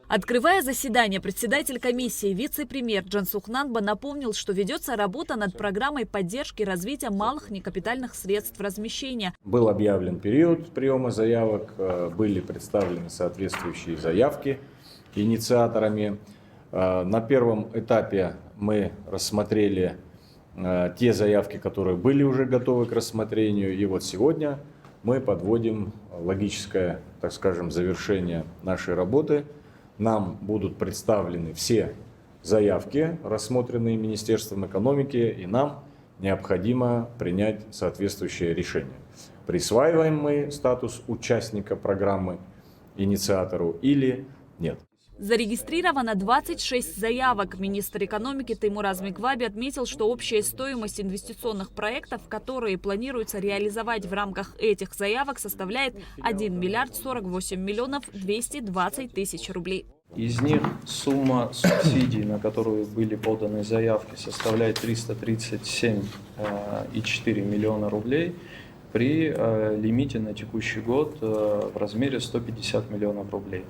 Открывая заседание, председатель комиссии, вице-премьер Джансухнанба напомнил, что ведется работа над программой поддержки развития малых некапитальных средств размещения. Был объявлен период приема заявок, были представлены соответствующие заявки инициаторами. На первом этапе мы рассмотрели те заявки, которые были уже готовы к рассмотрению. И вот сегодня мы подводим логическое, так скажем, завершение нашей работы. Нам будут представлены все заявки, рассмотренные Министерством экономики, и нам необходимо принять соответствующее решение. Присваиваем мы статус участника программы инициатору или нет. Зарегистрировано 26 заявок. Министр экономики Теймураз Микваби отметил, что общая стоимость инвестиционных проектов, которые планируется реализовать в рамках этих заявок, составляет 1 миллиард 48 миллионов 220 тысяч рублей. Из них сумма субсидий, на которую были поданы заявки, составляет 337,4 миллиона рублей при лимите на текущий год в размере 150 миллионов рублей.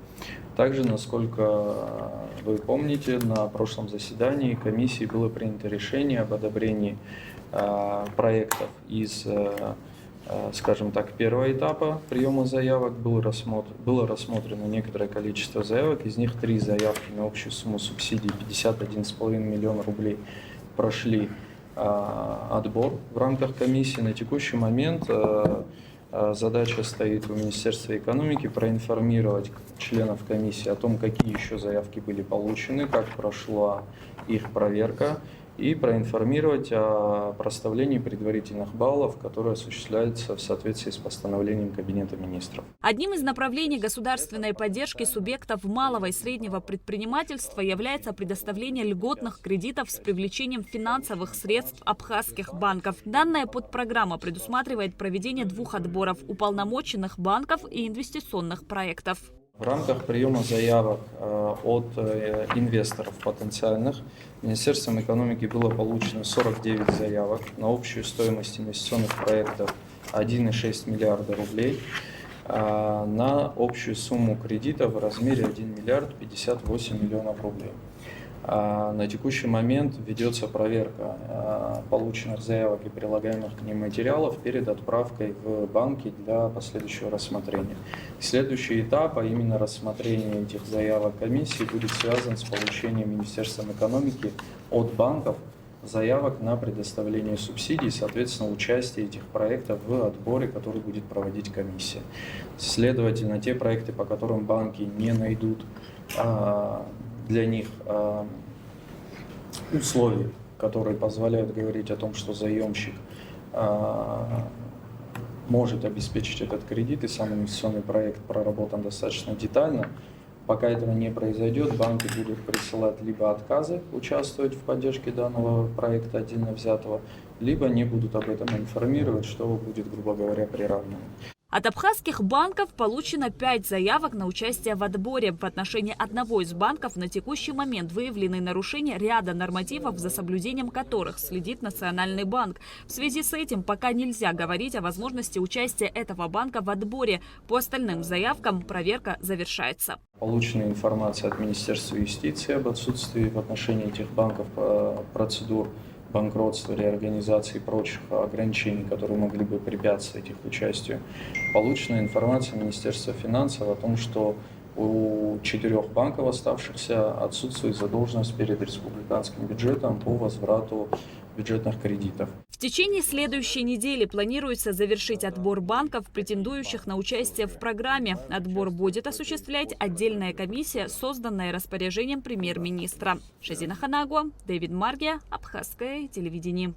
Также, насколько вы помните, на прошлом заседании комиссии было принято решение об одобрении проектов из, скажем так, первого этапа приема заявок. Было рассмотрено некоторое количество заявок, из них 3 заявки на общую сумму субсидий 51,5 миллиона рублей прошли отбор в рамках комиссии. На текущий момент задача стоит у Министерства экономики проинформировать членов комиссии о том, какие еще заявки были получены, как прошла их проверка, и проинформировать о проставлении предварительных баллов, которые осуществляются в соответствии с постановлением Кабинета министров. Одним из направлений государственной поддержки субъектов малого и среднего предпринимательства является предоставление льготных кредитов с привлечением финансовых средств абхазских банков. Данная подпрограмма предусматривает проведение 2 отборов уполномоченных банков и инвестиционных проектов. В рамках приема заявок от инвесторов потенциальных Министерством экономики было получено 49 заявок на общую стоимость инвестиционных проектов 1,6 миллиарда рублей на общую сумму кредита в размере 1 миллиард 58 миллионов рублей. На текущий момент ведется проверка полученных заявок и прилагаемых к ним материалов перед отправкой в банки для последующего рассмотрения. Следующий этап, а именно рассмотрение этих заявок комиссии, будет связан с получением Министерством экономики от банков заявок на предоставление субсидий, соответственно, участие этих проектов в отборе, который будет проводить комиссия. Следовательно, те проекты, по которым банки не найдут для них условия, которые позволяют говорить о том, что заемщик может обеспечить этот кредит, и сам инвестиционный проект проработан достаточно детально. Пока этого не произойдет, банки будут присылать либо отказы участвовать в поддержке данного проекта отдельно взятого, либо не будут об этом информировать, что будет, грубо говоря, приравнено. От абхазских банков получено 5 заявок на участие в отборе. В отношении одного из банков на текущий момент выявлены нарушения ряда нормативов, за соблюдением которых следит Национальный банк. В связи с этим пока нельзя говорить о возможности участия этого банка в отборе. По остальным заявкам проверка завершается. Получена информация от Министерства юстиции об отсутствии в отношении этих банков процедур банкротства, реорганизации и прочих ограничений, которые могли бы препятствовать их участию. Получена информация Министерства финансов о том, что у 4 банков оставшихся отсутствует задолженность перед республиканским бюджетом по возврату бюджетных кредитов. В течение следующей недели планируется завершить отбор банков, претендующих на участие в программе. Отбор будет осуществлять отдельная комиссия, созданная распоряжением премьер-министра. Шазина Ханагуа, Дэвид Маргия, Абхазское телевидение.